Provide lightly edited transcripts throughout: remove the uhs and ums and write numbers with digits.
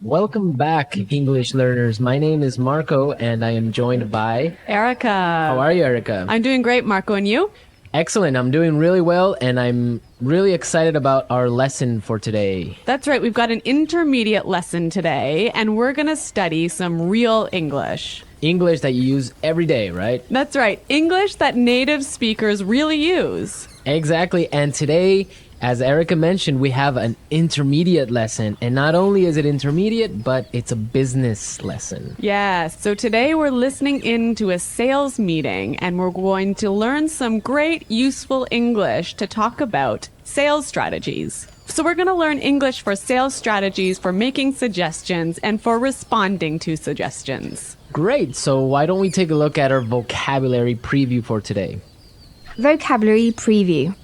Welcome back, English learners. My name is Marco, and I am joined by... Erica. How are you, Erica? I'm doing great, Marco, and you? Excellent. I'm doing really well, and I'm really excited about our lesson for today. That's right. We've got an intermediate lesson today, and we're going to study some real English. English that you use every day, right? That's right. English that native speakers really use. Exactly. And today, as Erica mentioned, we have an intermediate lesson. And not only is it intermediate, but it's a business lesson. Yes. So today we're listening in to a sales meeting, and we're going to learn some great, useful English to talk about sales strategies. So we're going to learn English for sales strategies, for making suggestions, and for responding to suggestions. Great. So why don't we take a look at our vocabulary preview for today? Vocabulary preview.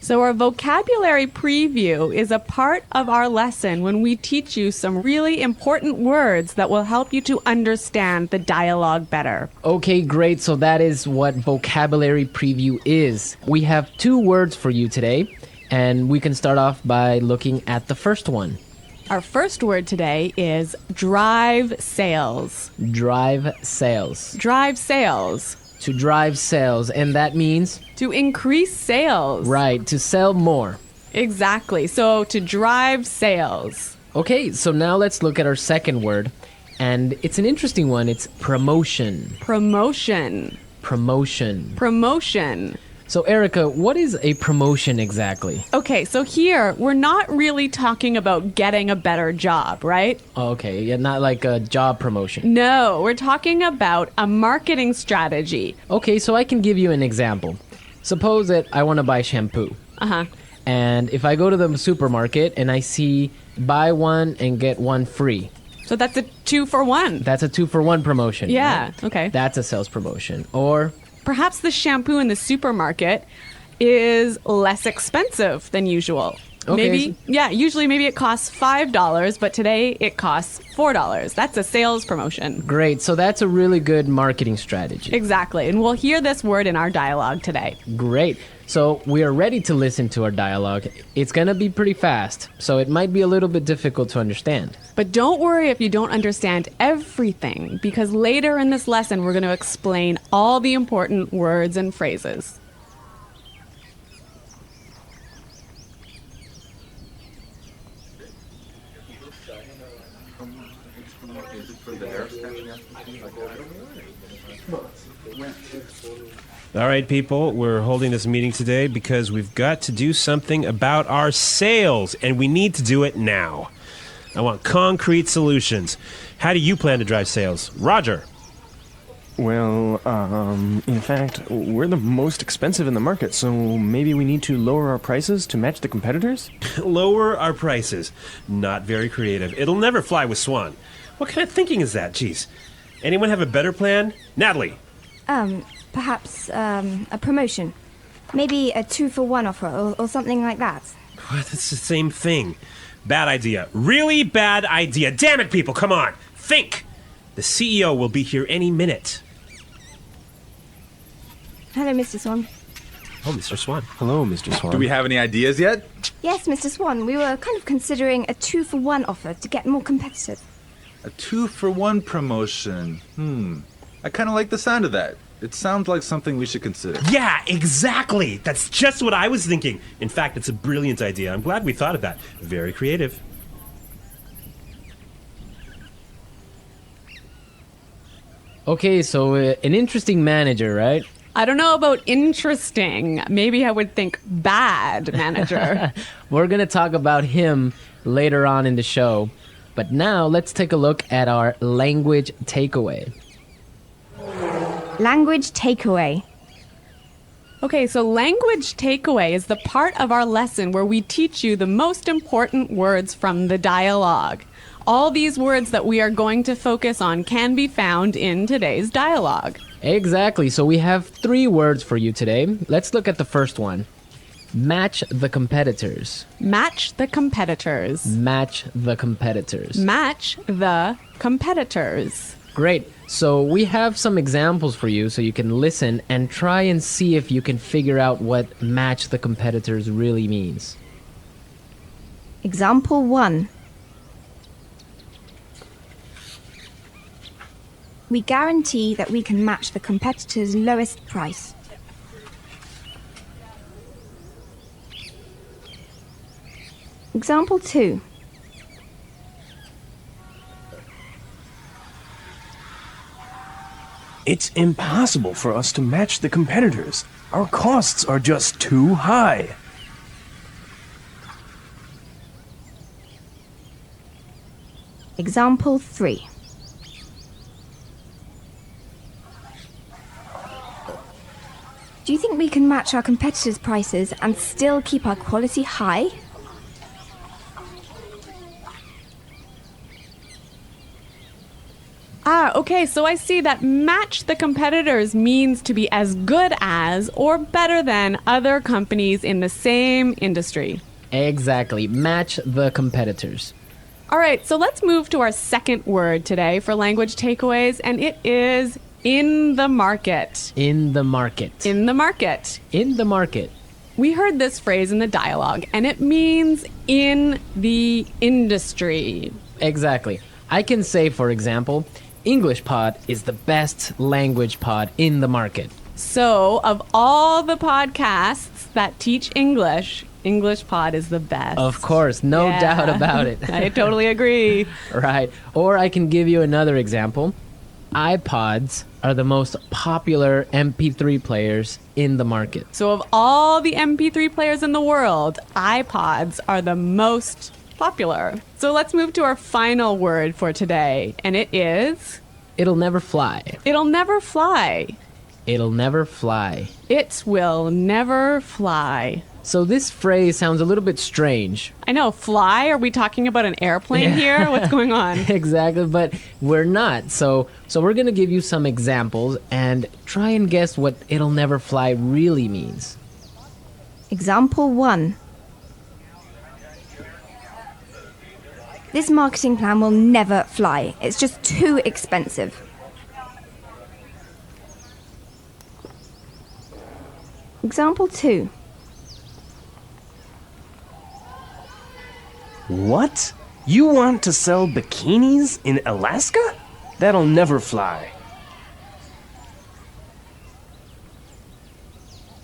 So our vocabulary preview is a part of our lesson when we teach you some really important words that will help you to understand the dialogue better. Okay, great. So that is what vocabulary preview is. We have 2 words for you today, and we can start off by looking at the first one. Our first word today is drive sales. Drive sales. Drive sales. To drive sales, and that means... To increase sales. Right, to sell more. Exactly. So to drive sales. Okay, so now let's look at our second word, and it's an interesting one. It's promotion. Promotion. Promotion. Promotion. So Erica, what is a promotion exactly? Okay, so here we're not really talking about getting a better job, right? Okay, yeah, not like a job promotion. No, we're talking about a marketing strategy. Okay, so I can give you an example. Suppose that I want to buy shampoo. Uh-huh. And if I go to the supermarket and I see buy one and get one free. So that's a 2-for-1. That's a 2-for-1 promotion. Yeah, right? okay. That's a sales promotion. Or perhaps the shampoo in the supermarket is less expensive than usual. Okay. Usually maybe it costs $5, but today it costs $4. That's a sales promotion. great, so that's a really good marketing strategy. Exactly, and we'll hear this word in our dialogue today. Great. So we are ready to listen to our dialogue. It's going to be pretty fast, so it might be a little bit difficult to understand. But don't worry if you don't understand everything, because later in this lesson we're going to explain all the important words and phrases. All right, people, we're holding this meeting today because we've got to do something about our sales, and we need to do it now. I want concrete solutions. How do you plan to drive sales? Roger. Well, in fact, we're the most expensive in the market, so maybe we need to lower our prices to match the competitors? Lower our prices. Not very creative. It'll never fly with Swan. What kind of thinking is that? Jeez. Anyone have a better plan? Natalie. Perhaps a promotion. Maybe a 2-for-1 offer or something like that. What? It's the same thing. Bad idea. Really bad idea. Damn it, people, come on. Think. The CEO will be here any minute. Hello, Mr. Swan. Oh, Mr. Swan. Hello, Mr. Swan. Do we have any ideas yet? Yes, Mr. Swan, we were kind of considering a 2-for-1 offer to get more competitive. A 2-for-1 promotion. I kind of like the sound of that. It sounds like something we should consider. Yeah, exactly. That's just what I was thinking. In fact, it's a brilliant idea. I'm glad we thought of that. Very creative. Okay, so an interesting manager, right? I don't know about interesting. Maybe I would think bad manager. We're going to talk about him later on in the show. But now let's take a look at our language takeaway. Language takeaway. Okay, so language takeaway is the part of our lesson where we teach you the most important words from the dialogue. All these words that we are going to focus on can be found in today's dialogue. Exactly. So we have 3 words for you today. Let's look at the first one. Match the competitors. Match the competitors. Match the competitors. Match the competitors. Great. So we have some examples for you so you can listen and try and see if you can figure out what match the competitors really means. Example 1. We guarantee that we can match the competitor's lowest price. Example 2. It's impossible for us to match the competitors. Our costs are just too high. Example 3. Do you think we can match our competitors' prices and still keep our quality high? Okay, so I see that match the competitors means to be as good as or better than other companies in the same industry. Exactly. Match the competitors. All right, so let's move to our second word today for language takeaways, and it is in the market. In the market. In the market. In the market. We heard this phrase in the dialogue, and it means in the industry. Exactly. I can say, for example, English Pod is the best language pod in the market. So, of all the podcasts that teach English, English Pod is the best. Of course, no Yeah. doubt about it. I totally agree. Right. Or I can give you another example. iPods are the most popular MP3 players in the market. So, of all the MP3 players in the world, iPods are the most popular. So, let's move to our final word for today, and it is It'll never fly. it'll never fly. It'll never fly. It will never fly. So this phrase sounds a little bit strange. I know, fly? Are we talking about an airplane here? What's going on? Exactly, but we're not. So we're going to give you some examples and try and guess what it'll never fly really means. Example 1. This marketing plan will never fly. It's just too expensive. Example 2. What? You want to sell bikinis in Alaska? That'll never fly.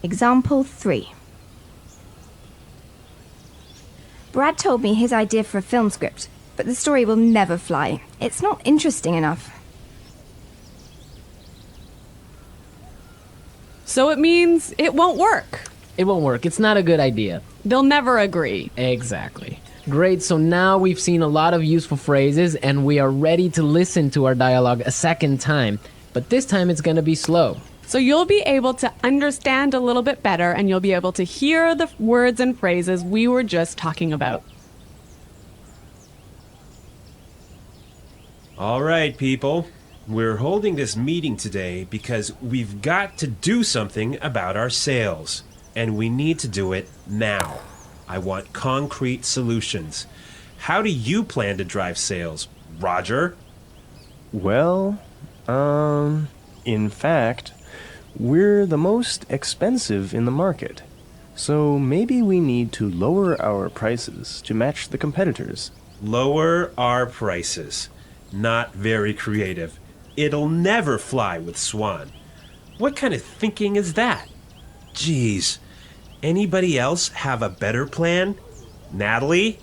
Example 3. Brad told me his idea for a film script, but the story will never fly. It's not interesting enough. So it means it won't work. It won't work. It's not a good idea. They'll never agree. Exactly. Great, so now we've seen a lot of useful phrases and we are ready to listen to our dialogue a second time. But this time it's going to be slow. So you'll be able to understand a little bit better and you'll be able to hear the words and phrases we were just talking about. All right, people. We're holding this meeting today because we've got to do something about our sales. And we need to do it now. I want concrete solutions. How do you plan to drive sales, Roger? Well, in fact, we're the most expensive in the market. So maybe we need to lower our prices to match the competitors. Lower our prices. Not very creative. It'll never fly with Swan. What kind of thinking is that? Geez. Anybody else have a better plan? Natalie?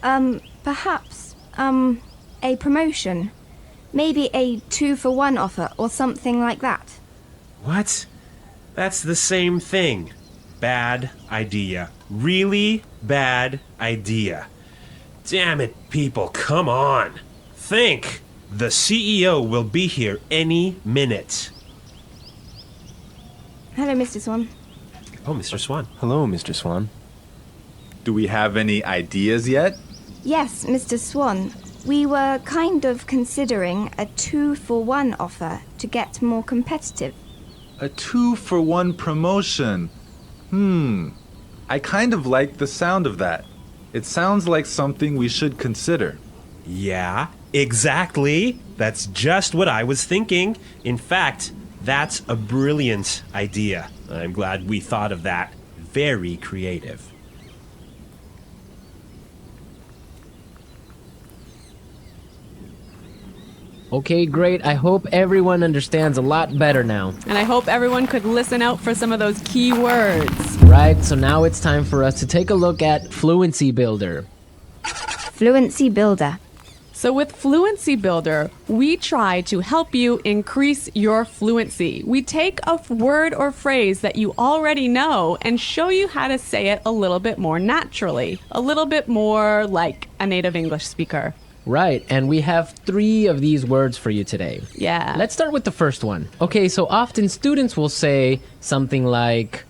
Perhaps, a promotion. Maybe a 2-for-1 offer or something like that. What? That's the same thing. Bad idea. Really bad idea. Damn it, people, come on. Think. The CEO will be here any minute. Hello, Mr. Swan. Oh, Mr. Swan. Hello, Mr. Swan. Do we have any ideas yet? Yes, Mr. Swan. We were kind of considering a 2-for-1 offer to get more competitive. A 2-for-1 promotion. I kind of like the sound of that. It sounds like something we should consider. Yeah, exactly. That's just what I was thinking. In fact, that's a brilliant idea. I'm glad we thought of that. Very creative. Okay, great. I hope everyone understands a lot better now. And I hope everyone could listen out for some of those key words. Right, so now it's time for us to take a look at Fluency Builder. Fluency builder. So with Fluency Builder, we try to help you increase your fluency. We take a word or phrase that you already know and show you how to say it a little bit more naturally, a little bit more like a native English speaker. Right, and we have 3 of these words for you today. Yeah. Let's start with the first one. Okay, so often students will say something like,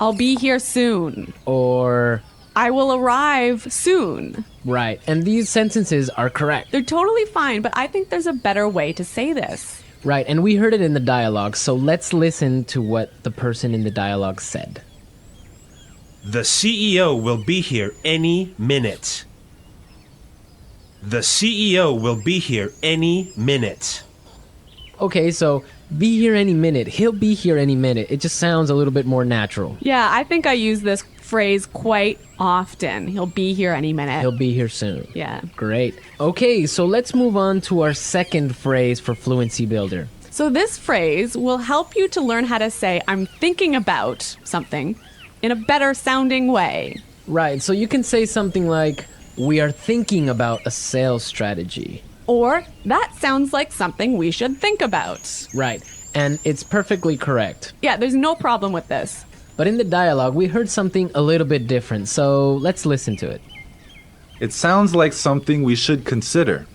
I'll be here soon. or, I will arrive soon. right, and these sentences are correct. They're totally fine, but I think there's a better way to say this. Right, and we heard it in the dialogue, so let's listen to what the person in the dialogue said. The CEO will be here any minute. The CEO will be here any minute. Okay, so be here any minute. He'll be here any minute. It just sounds a little bit more natural. Yeah, I think I use this phrase quite often. He'll be here any minute. He'll be here soon. Yeah. Great. Okay, so let's move on to our second phrase for Fluency Builder. So this phrase will help you to learn how to say I'm thinking about something in a better sounding way. Right, so you can say something like, we are thinking about a sales strategy. Or that sounds like something we should think about. Right, and it's perfectly correct. Yeah, there's no problem with this. But in the dialogue, we heard something a little bit different, so let's listen to it. It sounds like something we should consider.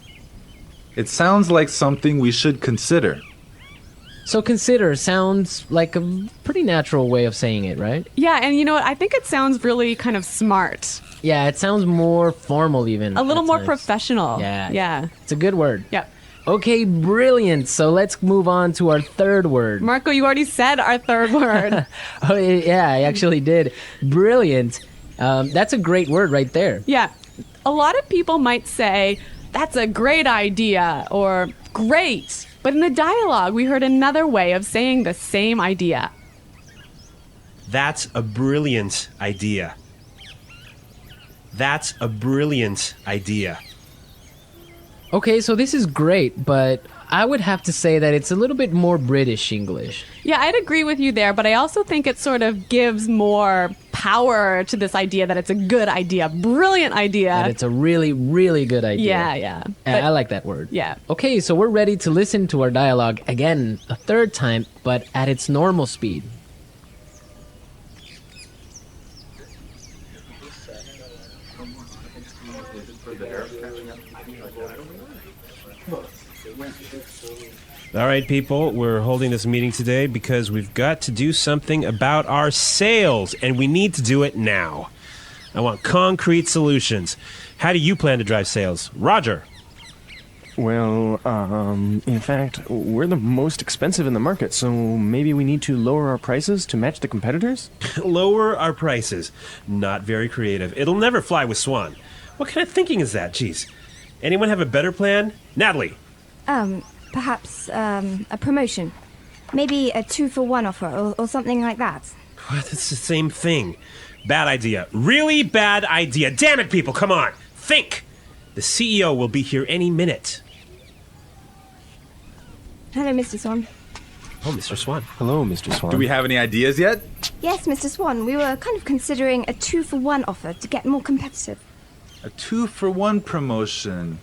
It sounds like something we should consider. So consider sounds like a pretty natural way of saying it, right? Yeah, and you know what? I think it sounds really kind of smart. Yeah, it sounds more formal even. A little at more times. professional. Yeah. Yeah. It's a good word. Yeah. Okay, brilliant. So let's move on to our third word. Marco, you already said our third word. Oh, yeah, I actually did. Brilliant. That's a great word right there. Yeah. A lot of people might say, that's a great idea, or great. But in the dialogue, we heard another way of saying the same idea. That's a brilliant idea. That's a brilliant idea. Okay, so this is great, but I would have to say that it's a little bit more British English. Yeah, I'd agree with you there, but I also think it sort of gives more power to this idea that it's a good idea, brilliant idea. That it's a really, really good idea. Yeah. I like that word. Yeah. Okay, so we're ready to listen to our dialogue again a third time, but at its normal speed. All right, people, we're holding this meeting today because we've got to do something about our sales, and we need to do it now. I want concrete solutions. How do you plan to drive sales? Roger. Well, in fact, we're the most expensive in the market, so maybe we need to lower our prices to match the competitors? Lower our prices. Not very creative. It'll never fly with Swan. What kind of thinking is that? Jeez. Anyone have a better plan? Natalie. Perhaps a promotion. Maybe a 2-for-1 offer or something like that. What? It's the same thing. Bad idea. Really bad idea. Damn it, people, come on. Think. The CEO will be here any minute. Hello, Mr. Swan. Oh, Mr. Swan. Hello, Mr. Swan. Do we have any ideas yet? Yes, Mr. Swan, we were kind of considering a 2-for-1 offer to get more competitive. A 2-for-1 promotion.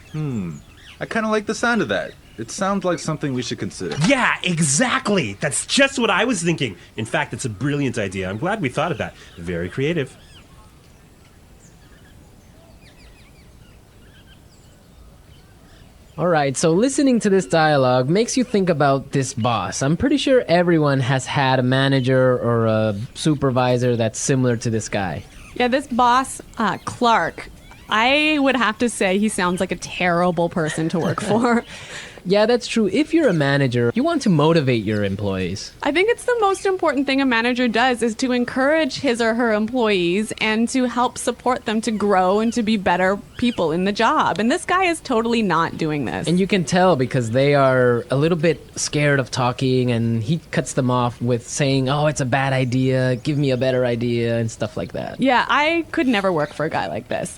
I kind of like the sound of that. It sounds like something we should consider. Yeah, exactly. That's just what I was thinking. In fact, it's a brilliant idea. I'm glad we thought of that. Very creative. All right, so listening to this dialogue makes you think about this boss. I'm pretty sure everyone has had a manager or a supervisor that's similar to this guy. Yeah, this boss, Clark, I would have to say he sounds like a terrible person to work for. Yeah, that's true. If you're a manager, you want to motivate your employees. I think it's the most important thing a manager does is to encourage his or her employees and to help support them to grow and to be better people in the job. And this guy is totally not doing this. And you can tell because they are a little bit scared of talking, and he cuts them off with saying, oh, it's a bad idea, give me a better idea, and stuff like that. Yeah, I could never work for a guy like this.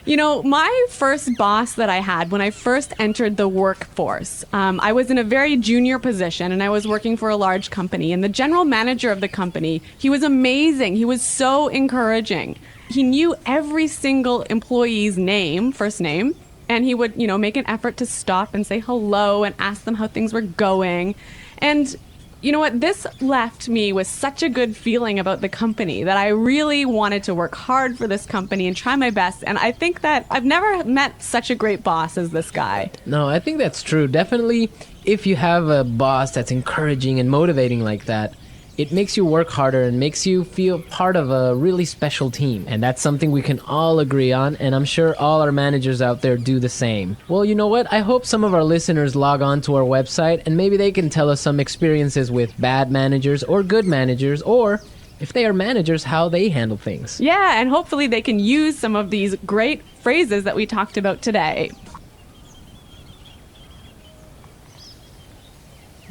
You know, my first boss that I had when I first entered the workforce, course. I was in a very junior position and I was working for a large company. And the general manager of the company, he was amazing. He was so encouraging. He knew every single employee's name, first name, and he would, make an effort to stop and say hello and ask them how things were going. And you know what? This left me with such a good feeling about the company that I really wanted to work hard for this company and try my best. And I think that I've never met such a great boss as this guy. No, I think that's true. Definitely, if you have a boss that's encouraging and motivating like that, it makes you work harder and makes you feel part of a really special team. And that's something we can all agree on, and I'm sure all our managers out there do the same. Well, you know what? I hope some of our listeners log on to our website and maybe they can tell us some experiences with bad managers or good managers, or if they are managers, how they handle things. Yeah, and hopefully they can use some of these great phrases that we talked about today.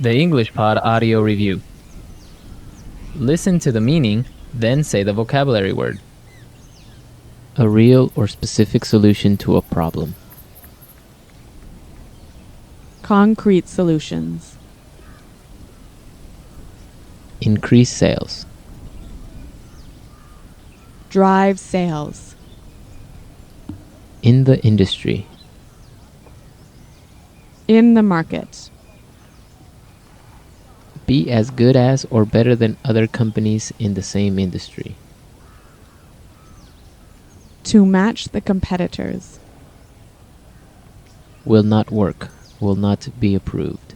The English Pod Audio Review. Listen to the meaning, then say the vocabulary word. A real or specific solution to a problem. Concrete solutions. Increase sales. Drive sales. In the industry. In the market. Be as good as or better than other companies in the same industry. To match the competitors. Will not work. Will not be approved.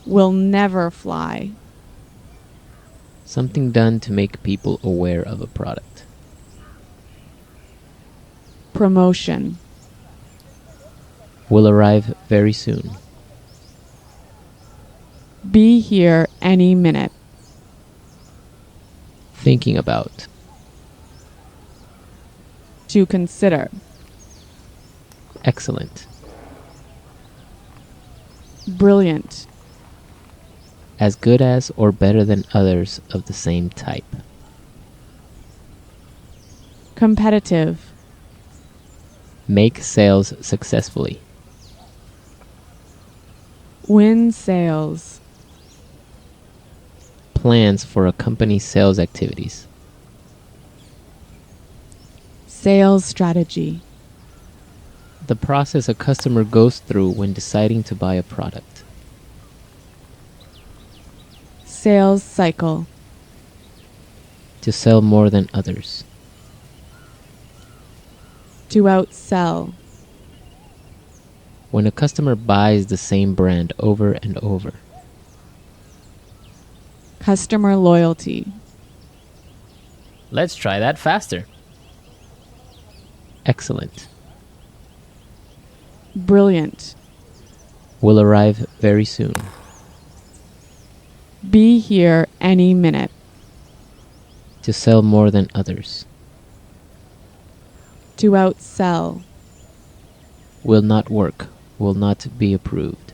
Will never fly. Something done to make people aware of a product. Promotion. Will arrive very soon. Be here any minute. Thinking about. To consider. Excellent. Brilliant. As good as or better than others of the same type. Competitive. Make sales successfully. Win sales. Plans for a company's sales activities. Sales strategy. The process a customer goes through when deciding to buy a product. Sales cycle. To sell more than others. To outsell. When a customer buys the same brand over and over. Customer loyalty. Let's try that faster. Excellent. Brilliant. Will arrive very soon. Be here any minute. To sell more than others. To outsell. Will not work. Will not be approved.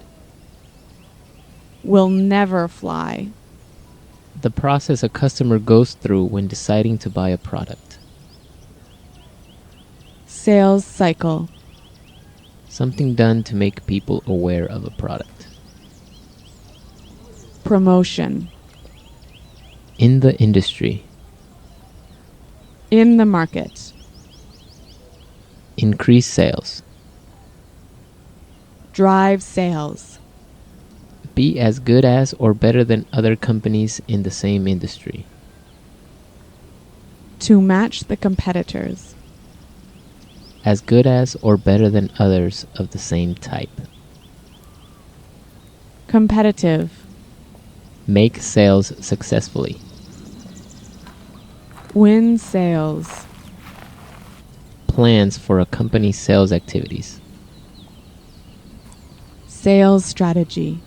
Will never fly. The process a customer goes through when deciding to buy a product. Sales cycle. Something done to make people aware of a product. Promotion. In the industry. In the market. Increase sales. Drive sales. Be as good as or better than other companies in the same industry. To match the competitors. As good as or better than others of the same type. Competitive. Make sales successfully. Win sales. Plans for a company's sales activities. Sales strategy.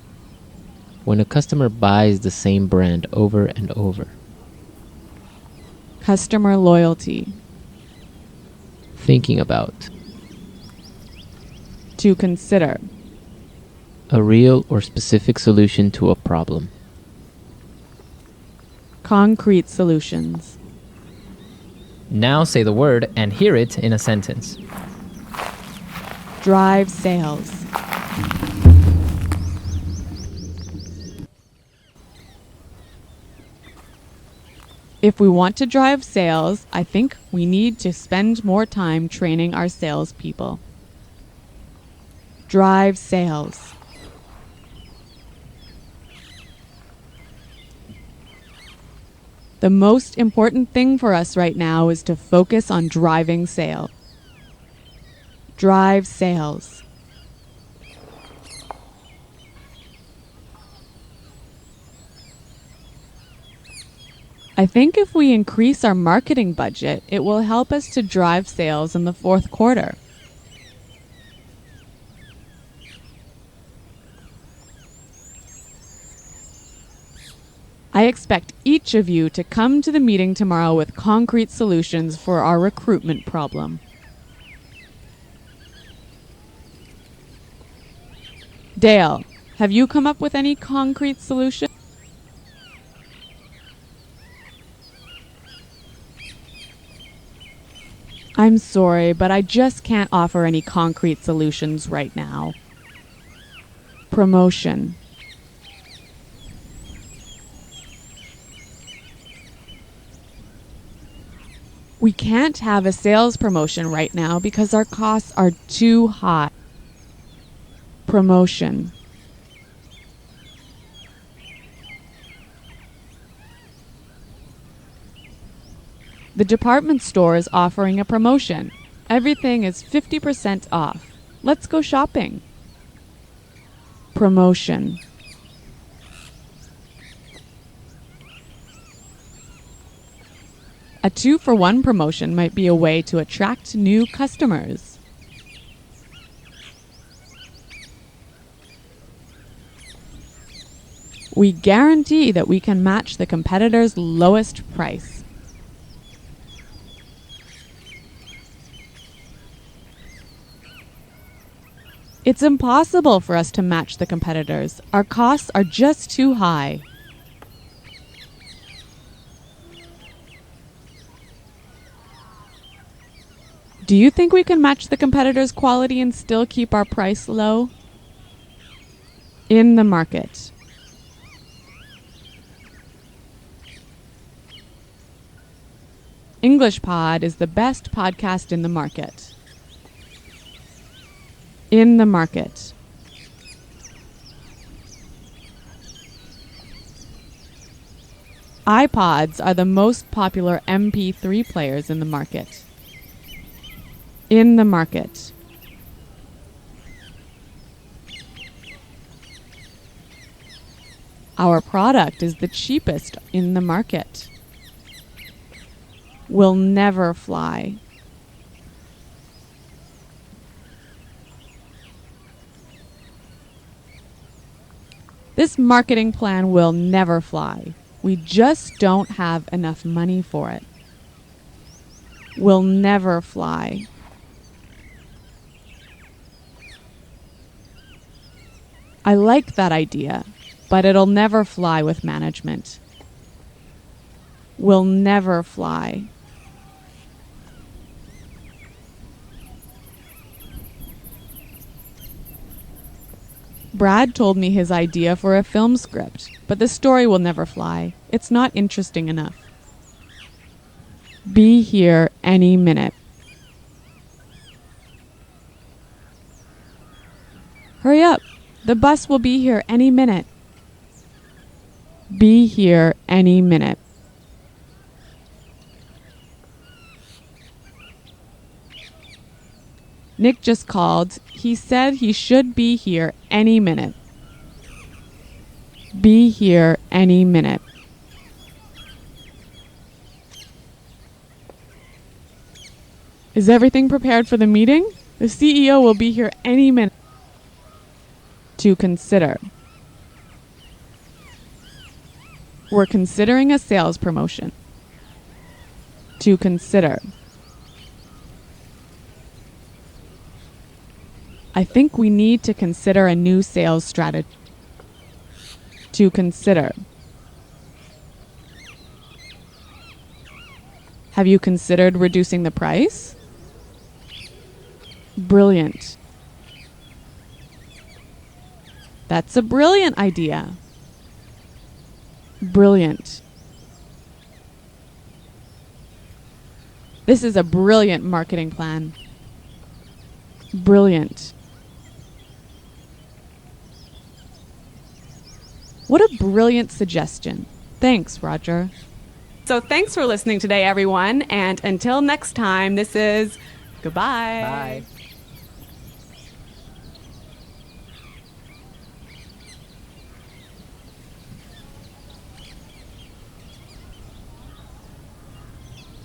When a customer buys the same brand over and over. Customer loyalty. Thinking about. To consider. A real or specific solution to a problem. Concrete solutions. Now say the word and hear it in a sentence. Drive sales. If we want to drive sales, I think we need to spend more time training our salespeople. Drive sales. The most important thing for us right now is to focus on driving sales. Drive sales. I think if we increase our marketing budget, it will help us to drive sales in the fourth quarter. I expect each of you to come to the meeting tomorrow with concrete solutions for our recruitment problem. Dale, have you come up with any concrete solution? I'm sorry, but I just can't offer any concrete solutions right now. Promotion. We can't have a sales promotion right now because our costs are too high. Promotion. The department store is offering a promotion. Everything is 50% off. Let's go shopping. Promotion. A 2-for-1 promotion might be a way to attract new customers. We guarantee that we can match the competitor's lowest price. It's impossible for us to match the competitors. Our costs are just too high. Do you think we can match the competitors' quality and still keep our price low? In the market. English Pod is the best podcast in the market. In the market. iPods are the most popular MP3 players in the market. In the market. Our product is the cheapest in the market. Will never fly. This marketing plan will never fly. We just don't have enough money for it. Will never fly. I like that idea, but it'll never fly with management. Will never fly. Brad told me his idea for a film script, but the story will never fly. It's not interesting enough. Be here any minute. Hurry up. The bus will be here any minute. Be here any minute. Nick just called. He said he should be here any minute. Be here any minute. Is everything prepared for the meeting? The CEO will be here any minute. To consider. We're considering a sales promotion. To consider. I think we need to consider a new sales strategy. To consider. Have you considered reducing the price? Brilliant. That's a brilliant idea. Brilliant. This is a brilliant marketing plan. Brilliant. What a brilliant suggestion. Thanks, Roger. So thanks for listening today, everyone. And until next time, this is goodbye. Bye.